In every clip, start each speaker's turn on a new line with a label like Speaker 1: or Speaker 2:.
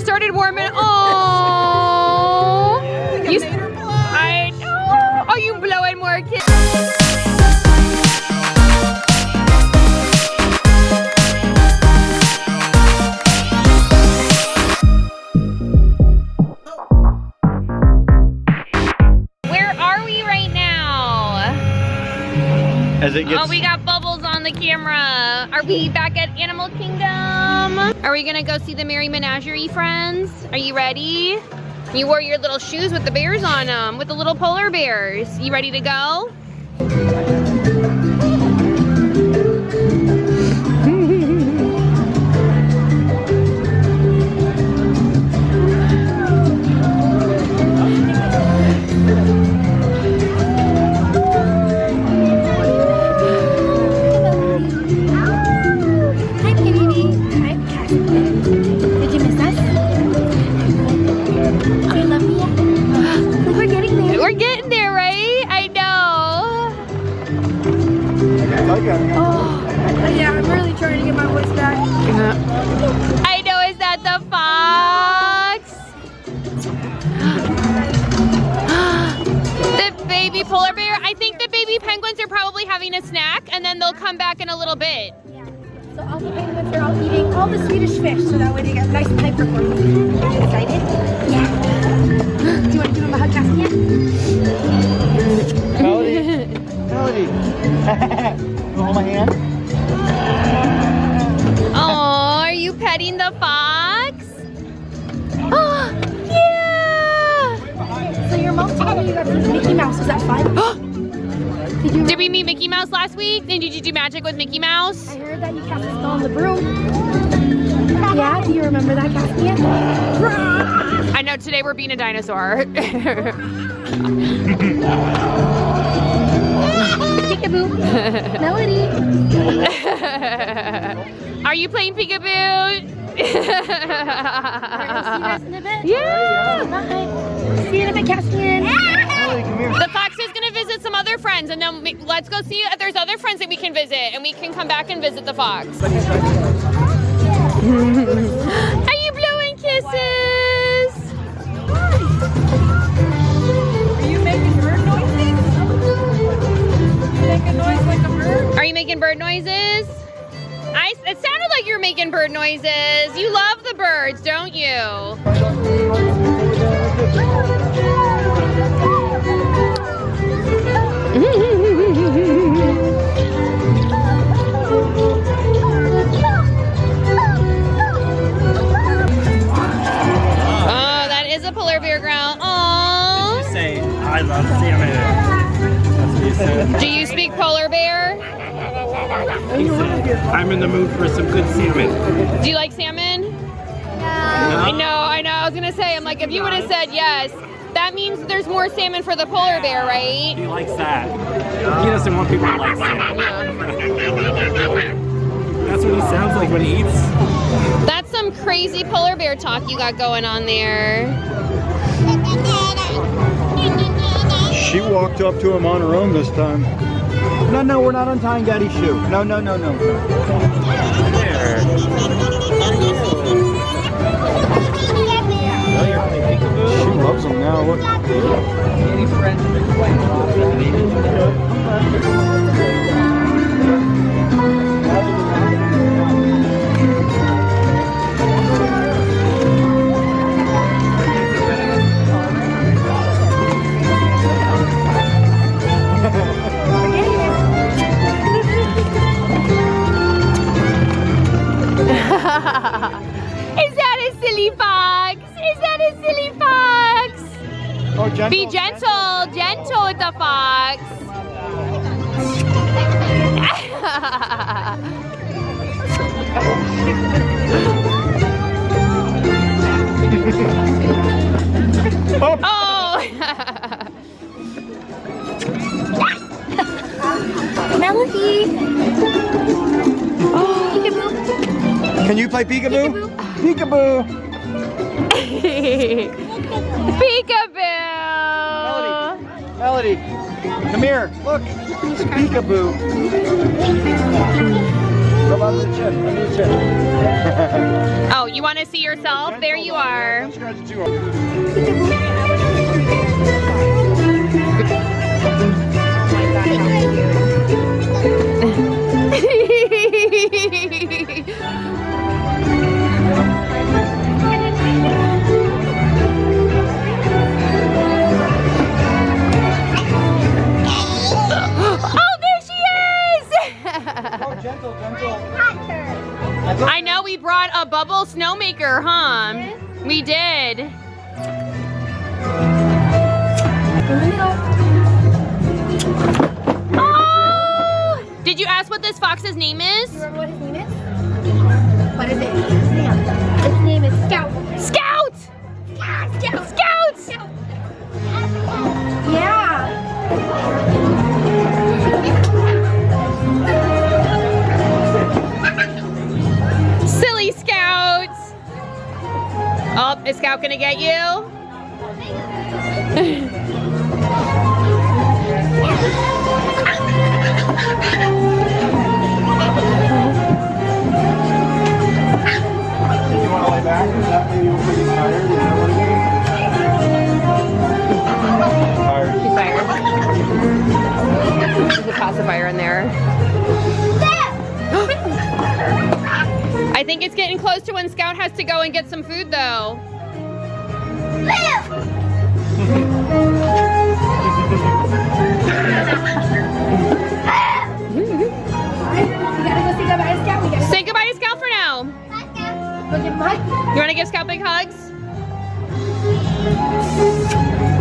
Speaker 1: started warming. Oh, you made her blow. I know. Oh, you blowing more kisses.
Speaker 2: As it gets...
Speaker 1: Oh, we got bubbles on the camera. Are we back at Animal Kingdom? Are we gonna go see the Merry Menagerie, friends? Are you ready? You wore your little shoes with the bears on them, with the little polar bears. You ready to go?
Speaker 3: Oh, yeah, I'm really trying to get my voice back.
Speaker 1: I know, is that the fox? The baby polar bear? I think the baby penguins are probably having a snack and then they'll come back in a little bit.
Speaker 3: Yeah. So all the penguins are all eating all the Swedish fish so that way they get nice and hyper for me. Are you excited? Yeah. Do you want to give them a hug, Caspian?
Speaker 2: Melody. Melody. You hold my hand?
Speaker 1: Oh, are you petting the fox? Oh, yeah!
Speaker 3: So your mom told me you got to meet Mickey Mouse. Was that fun?
Speaker 1: Did we meet Mickey Mouse last week? And did you do magic with Mickey Mouse?
Speaker 3: I heard that you cast a spell on the broom. Yeah, do you remember that, Caspian?
Speaker 1: I know, today we're being a dinosaur.
Speaker 3: Peekaboo. Melody.
Speaker 1: Are you playing peekaboo?
Speaker 3: Alright, see you guys in a bit.
Speaker 1: Yeah.
Speaker 3: Bye. See you in a bit, Caspian.
Speaker 1: The fox is gonna visit some other friends, and then let's go see if there's other friends that we can visit, and we can come back and visit the fox. Are you blowing kisses?
Speaker 3: Are you making bird noises? Make a noise like a bird?
Speaker 1: Are you making bird noises? It sounded like you're making bird noises. You love the birds, don't you? Oh, that is a polar bear growl. Oh.
Speaker 2: You say, I love salmon. That's what you said.
Speaker 1: Do you speak polar bear?
Speaker 2: He said, I'm in the mood for some good salmon.
Speaker 1: Do you like salmon?
Speaker 2: No.
Speaker 1: I know. I was gonna say, I'm like, if you would have said yes, that means there's more salmon for the polar bear, right?
Speaker 2: He likes that. He doesn't want people to like salmon. That's what he sounds like when he eats.
Speaker 1: That's some crazy polar bear talk you got going on there.
Speaker 4: She walked up to him on her own this time. No, we're not untying Daddy's shoe. No.
Speaker 2: There.
Speaker 4: She loves him now. Look.
Speaker 2: Any friends have been playing
Speaker 1: Is that a silly fox? Is that a silly fox?
Speaker 4: Oh, gentle.
Speaker 1: Be gentle with the fox. Oh.
Speaker 3: Melody. Oh. Peekaboo.
Speaker 4: Can you play peekaboo? Peekaboo.
Speaker 1: Peekaboo.
Speaker 4: Melody, come here. Look. Peekaboo. Come under the chin.
Speaker 1: Oh, you want to see yourself? There you are.
Speaker 4: Don't scratch too hard.
Speaker 1: Oh, there she is!
Speaker 4: Oh, gentle, gentle.
Speaker 1: I know we brought a bubble snowmaker, huh? We did. Oh! Did you ask what this fox's name is?
Speaker 3: Do you remember what his name is? What is it? His name is Scout.
Speaker 1: Scout!
Speaker 3: Scout!
Speaker 1: Scout!
Speaker 3: Yeah.
Speaker 1: Silly Scout! Oh, is Scout gonna get you?
Speaker 4: You want to lay back? Is that maybe you're pretty tired? Is that what it is? Tired.
Speaker 1: She's fired. There's a pacifier in there. I think it's getting close to when Scout has to go and get some food, though.
Speaker 3: We gotta go say goodbye to Scout. We gotta
Speaker 1: Say goodbye to Scout for now.
Speaker 3: go give him a hug.
Speaker 1: You want to give Scout big hugs?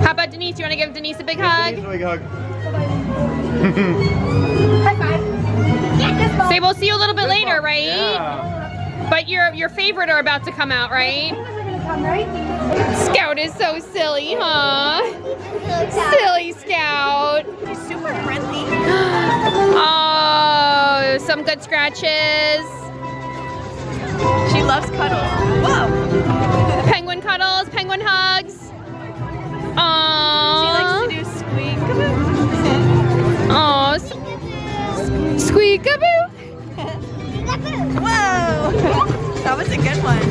Speaker 1: How about Denise? You want to give Denise a big hug?
Speaker 4: Denise, a big hug.
Speaker 3: High five. Yeah, this ball.
Speaker 1: Say we'll see you a little bit later, right?
Speaker 4: Yeah.
Speaker 1: But your favorite are about to come out, right?
Speaker 3: We're gonna come, right?
Speaker 1: Scout is so silly, huh? Silly Scout.
Speaker 3: She's super friendly.
Speaker 1: Oh, some good scratches.
Speaker 3: She loves cuddles. Whoa.
Speaker 1: Penguin cuddles, penguin hugs. Aww.
Speaker 3: She likes to do squeak.
Speaker 1: Aw, squeak-a-boo.
Speaker 3: Whoa. That was a good one.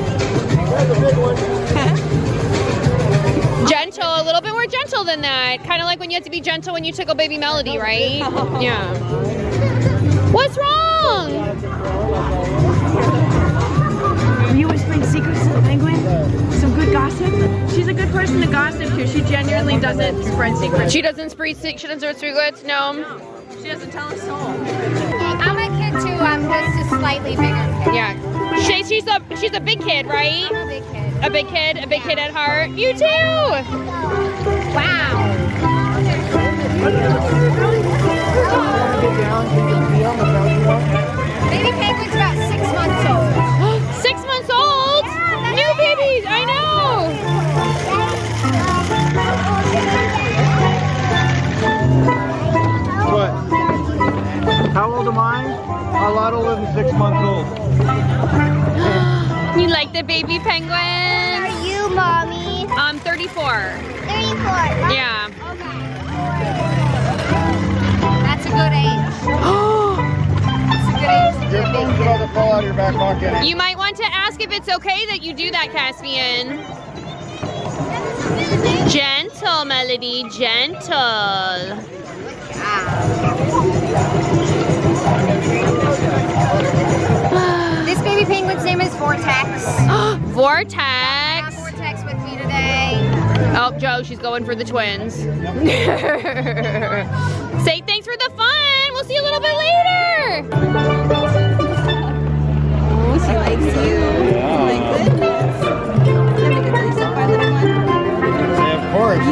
Speaker 1: Gentle, a little bit more gentle than that. Kind of like when you had to be gentle when you tickle baby Melody, right? Yeah. What's wrong?
Speaker 5: Are you whispering secrets to the penguin? Some good gossip? She's a good person to gossip to. She genuinely doesn't spread secrets.
Speaker 1: She doesn't spread secrets, no.
Speaker 5: She doesn't tell a soul.
Speaker 3: I'm a kid too. I'm just a slightly bigger kid.
Speaker 1: Yeah. She's a big kid, right?
Speaker 3: I'm a big kid.
Speaker 1: A big kid at heart. You too.
Speaker 3: Wow. Baby penguin's about 6 months old.
Speaker 1: 6 months old?
Speaker 3: Yeah,
Speaker 1: New babies, I know.
Speaker 4: What? How old am I? A lot older than 6 months old.
Speaker 1: You like the baby
Speaker 3: How
Speaker 1: penguin?
Speaker 3: are you, Mommy?
Speaker 1: 34.
Speaker 3: 34.
Speaker 1: Yeah.
Speaker 3: Okay. That's a good age. That's a good age to be
Speaker 4: Your
Speaker 3: a big
Speaker 4: phone's about to fall out of your back pocket.
Speaker 1: You might want to ask if it's okay that you do that, Caspian. Gentle, Melody, gentle.
Speaker 3: This baby penguin's name is Vortex.
Speaker 1: Vortex.
Speaker 3: Vortex with me today.
Speaker 1: Oh, Joe, she's going for the twins. Say thanks for the fun. We'll see you a little bit later.
Speaker 5: Oh, she likes you.
Speaker 4: Yeah.
Speaker 5: My goodness. Having a good day so far, little one?
Speaker 4: Yeah, of course.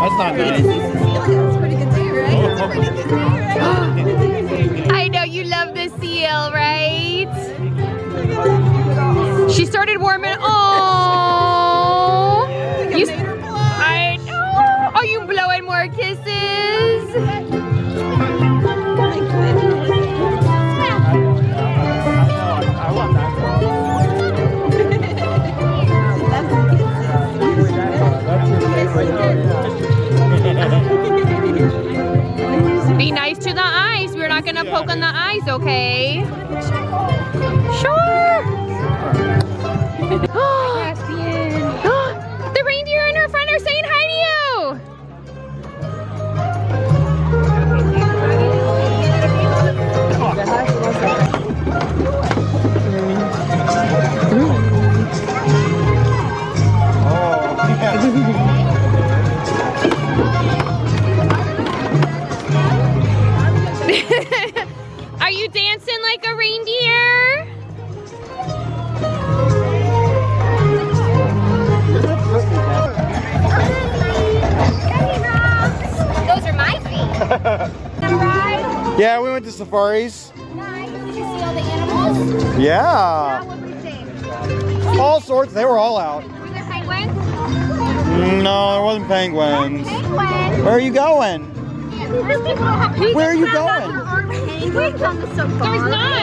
Speaker 4: That's not nice.
Speaker 5: That's a pretty good day, right? That's a pretty good day, right?
Speaker 1: I know you love the seal, right? She started warming. Oh, you. I know. Are you blowing more kisses?
Speaker 4: I want that.
Speaker 1: Be nice to the eyes. We're not gonna poke on the eyes, okay? Sure. Caspian. The reindeer in her front are saying hi to you. Are you dancing like a reindeer? Those are my feet.
Speaker 4: Yeah, we went to safaris.
Speaker 3: Nice. Did you see all the animals?
Speaker 4: Yeah.
Speaker 3: What were you saying?
Speaker 4: All sorts. They were all out.
Speaker 3: Were there penguins?
Speaker 4: No, there wasn't penguins.
Speaker 3: Penguins.
Speaker 4: Where are you going? Where are you going?
Speaker 3: Penguins on the safari.
Speaker 1: There's not.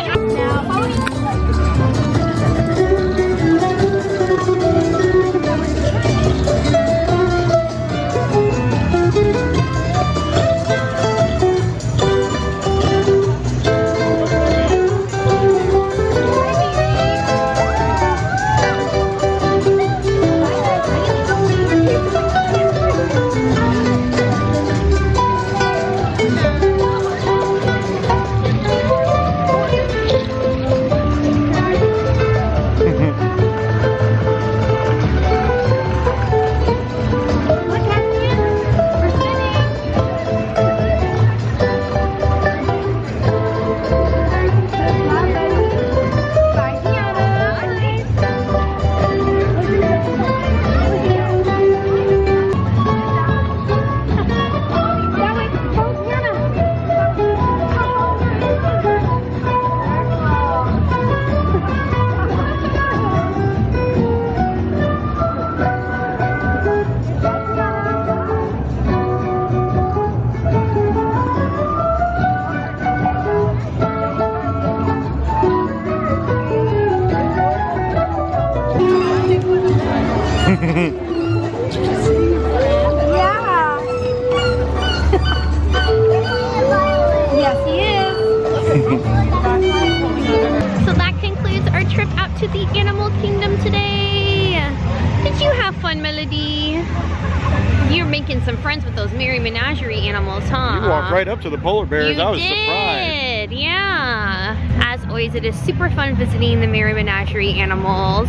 Speaker 3: Yes, he is.
Speaker 1: So that concludes our trip out to the animal kingdom today. Did you have fun, Melody? You're making some friends with those Merry Menagerie animals, huh?
Speaker 4: You walked right up to the polar bears. I was surprised.
Speaker 1: Yeah. As always, it is super fun visiting the Merry Menagerie animals.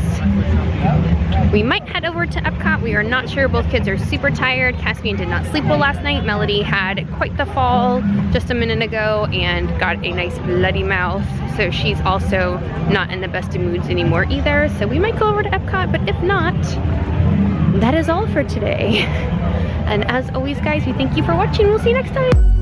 Speaker 1: We might head over to Epcot. We are not sure. Both kids are super tired. Caspian did not sleep well last night. Melody had quite the fall just a minute ago and got a nice bloody mouth. So she's also not in the best of moods anymore either. So we might go over to Epcot, but if not, that is all for today. And as always, guys, we thank you for watching. We'll see you next time.